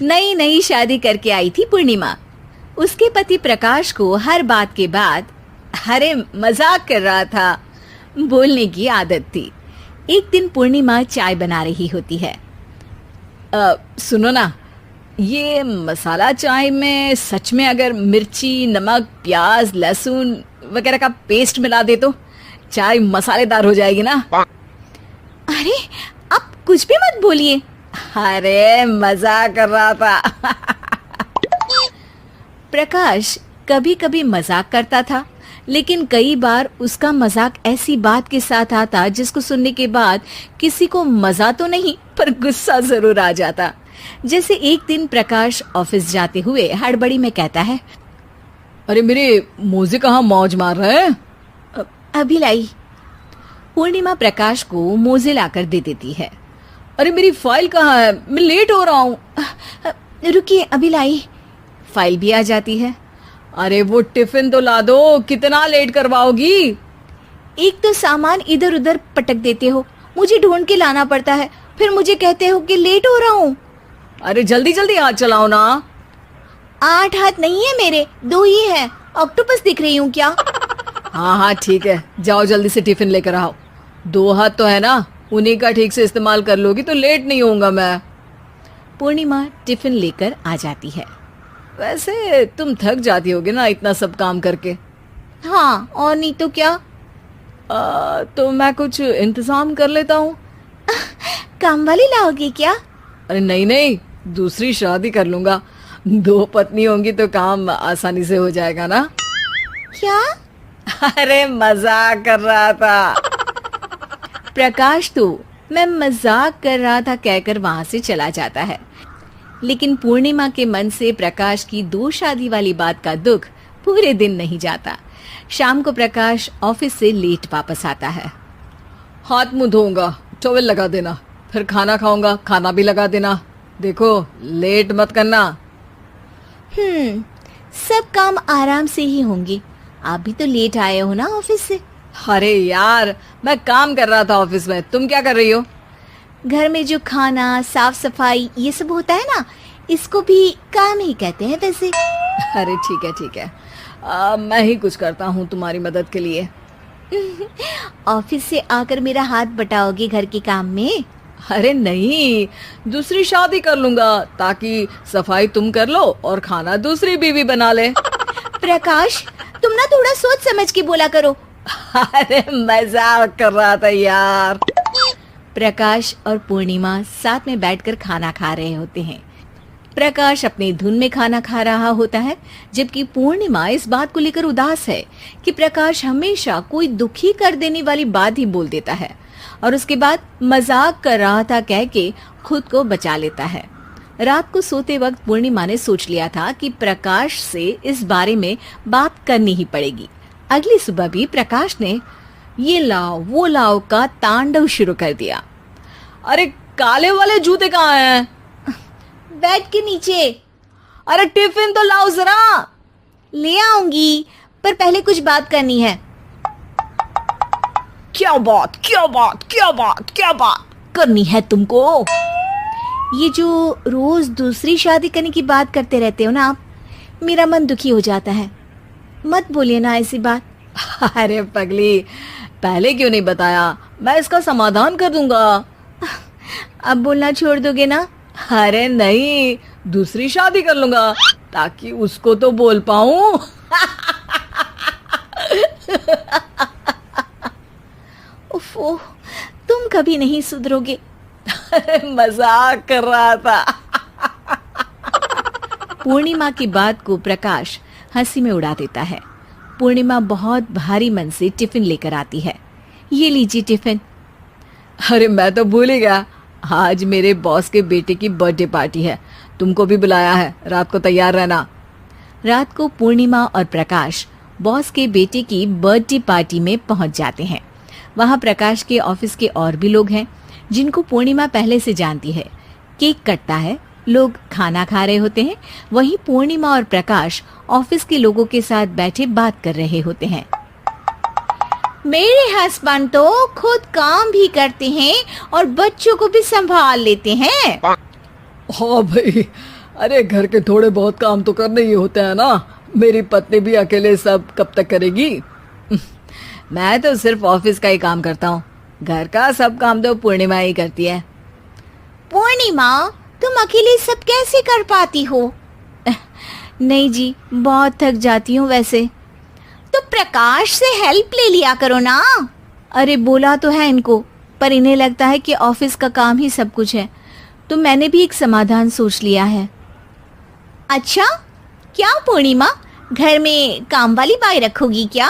नई नई शादी करके आई थी पूर्णिमा। उसके पति प्रकाश को हर बात के बाद अरे मजाक कर रहा था बोलने की आदत थी। एक दिन पूर्णिमा चाय बना रही होती है। सुनो ना, ये मसाला चाय में सच में अगर मिर्ची, नमक, प्याज, लहसुन वगैरह का पेस्ट मिला दे तो चाय मसालेदार हो जाएगी ना। अरे आप कुछ भी मत बोलिए। अरे मजाक कर रहा था। प्रकाश कभी कभी मजाक करता था, लेकिन कई बार उसका मजाक ऐसी बात के साथ आता जिसको सुनने के बाद किसी को मजा तो नहीं पर गुस्सा जरूर आ जाता। जैसे एक दिन प्रकाश ऑफिस जाते हुए हड़बड़ी में कहता है, अरे मेरे मोजे कहाँ मौज मार रहे हैं? अभी लाई। पूर्णिमा प्रकाश को मोजे लाकर दे देती है। अरे मेरी फाइल कहाँ है? मैं लेट हो रहा हूँ। रुकिए अभी लाई। फाइल भी आ जाती है। अरे वो टिफिन तो ला दो, कितना लेट करवाओगी? एक तो सामान इधर उधर पटक देते हो, मुझे ढूंढ के लाना पड़ता है, फिर मुझे कहते हो कि लेट हो रहा हूँ। अरे जल्दी जल्दी हाथ चलाओ ना। 8 हाथ नहीं है मेरे, 2 ही है। ऑक्टोपस दिख रही हूँ क्या? हाँ हाँ ठीक है, जाओ जल्दी से टिफिन लेकर आओ। 2 हाथ तो है ना, उन्हीं का ठीक से इस्तेमाल कर लोगी तो लेट नहीं होऊंगा मैं। पूर्णिमा टिफिन लेकर आ जाती है। वैसे तुम थक जाती होगी ना इतना सब काम करके। हाँ और नहीं तो क्या। तो मैं कुछ इंतजाम कर लेता हूँ। काम वाली लाओगी क्या? अरे नहीं नहीं, दूसरी शादी कर लूंगा। 2 पत्नी होंगी तो काम आसानी से हो जाएगा ना। क्या? अरे मजाक कर रहा था। प्रकाश तो मैं मजाक कर रहा था कहकर वहां से चला जाता है, लेकिन पूर्णिमा के मन से प्रकाश की 2 शादी वाली बात का दुख पूरे दिन नहीं जाता। शाम को प्रकाश ऑफिस से लेट वापस आता है। हाथ मुंह धोऊंगा, टॉवेल लगा देना, फिर खाना खाऊंगा, खाना भी लगा देना। देखो लेट मत करना। सब काम आराम से ही होंगे। आप भी तो लेट आए हो ना ऑफिस से। अरे यार मैं काम कर रहा था ऑफिस में, तुम क्या कर रही हो? घर में जो खाना, साफ सफाई ये सब होता है ना, इसको भी काम ही कहते हैं वैसे। अरे ठीक है ठीक है, मैं ही कुछ करता हूँ तुम्हारी मदद के लिए। ऑफिस से आकर मेरा हाथ बटाओगे घर के काम में? अरे नहीं, दूसरी शादी कर लूंगा ताकि सफाई तुम कर लो और खाना दूसरी बीवी बना ले। प्रकाश तुम ना थोड़ा सोच समझ के बोला करो। अरे मजाक कर रहा था यार। प्रकाश और पूर्णिमा साथ में बैठकर खाना खा रहे होते हैं। प्रकाश अपनी धुन में खाना खा रहा होता है, जबकि पूर्णिमा इस बात को लेकर उदास है कि प्रकाश हमेशा कोई दुखी कर देने वाली बात ही बोल देता है और उसके बाद मजाक कर रहा था कह के खुद को बचा लेता है। रात को सोते वक्त पूर्णिमा ने सोच लिया था कि प्रकाश से इस बारे में बात करनी ही पड़ेगी। अगली सुबह भी प्रकाश ने ये लाओ वो लाओ का तांडव शुरू कर दिया। अरे काले वाले जूते कहाँ हैं? बेड के नीचे। अरे टिफिन तो लाओ जरा। ले आऊंगी, पर पहले कुछ बात करनी है। क्या बात क्या बात क्या बात क्या बात करनी है तुमको? ये जो रोज दूसरी शादी करने की बात करते रहते हो ना आप, मेरा मन दुखी हो जाता है। मत बोलिए ना ऐसी बात। अरे पगली, पहले क्यों नहीं बताया? मैं इसका समाधान कर दूंगा। अब बोलना छोड़ दोगे ना? अरे नहीं, दूसरी शादी कर लूंगा ताकि उसको तो बोल पाऊं। उफ़, तुम कभी नहीं सुधरोगे। मजाक कर रहा था। पूर्णिमा की बात को प्रकाश हंसी में उड़ा देता है। पूर्णिमा बहुत भारी मन से टिफिन लेकर आती है। ये लीजिए टिफिन। अरे मैं तो भूल ही गया, आज मेरे बॉस के बेटे की बर्थडे पार्टी है, तुमको भी बुलाया है, रात को तैयार रहना। रात को पूर्णिमा और प्रकाश बॉस के बेटे की बर्थडे पार्टी में पहुंच जाते हैं। वहां प्रकाश के ऑफिस के और भी लोग हैं जिनको पूर्णिमा पहले से जानती है। केक कटता है, लोग खाना खा रहे होते हैं। वहीं पूर्णिमा और प्रकाश ऑफिस के लोगों के साथ बैठे बात कर रहे होते हैं। मेरे हस्बैंड तो खुद काम भी करते हैं और बच्चों को भी संभाल लेते हैं। हाँ भाई, अरे घर के थोड़े बहुत काम तो करने ही होते हैं ना। मेरी पत्नी भी अकेले सब कब तक करेगी? मैं तो सिर्फ ऑफिस का ही काम करता हूँ, घर का सब काम तो पूर्णिमा ही करती है। पूर्णिमा, तुम अकेले सब कैसे कर पाती हो? नहीं जी, बहुत थक जाती हूँ वैसे। तो प्रकाश से हेल्प ले लिया करो ना। अरे बोला तो है इनको, पर इन्हें लगता है कि ऑफिस का काम ही सब कुछ है, तो मैंने भी एक समाधान सोच लिया है। अच्छा, क्या पूर्णिमा, घर में काम वाली बाई रखोगी क्या?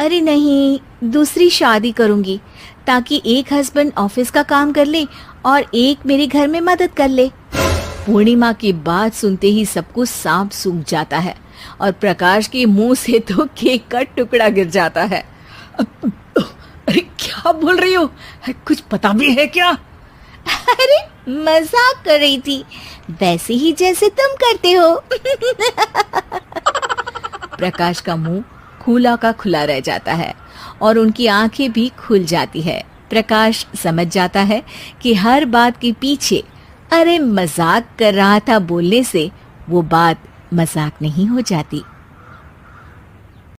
अरे नहीं, दूसरी शादी करूंगी ताकि एक हस्बैंड ऑफिस का काम कर ले और एक मेरे घर में मदद कर ले। पूर्णिमा की बात सुनते ही सब कुछ सांप सूख जाता है और प्रकाश के मुंह से तो केक का टुकड़ा गिर जाता है। अरे क्या बोल रही हो? कुछ पता भी है क्या? अरे मजाक कर रही थी, वैसे ही जैसे तुम करते हो। प्रकाश का मुंह खुला का खुला रह जाता है और उनकी आंखें भी खुल जाती है। प्रकाश समझ जाता है कि हर बात के पीछे अरे मजाक कर रहा था बोलने से वो बात मजाक नहीं हो जाती।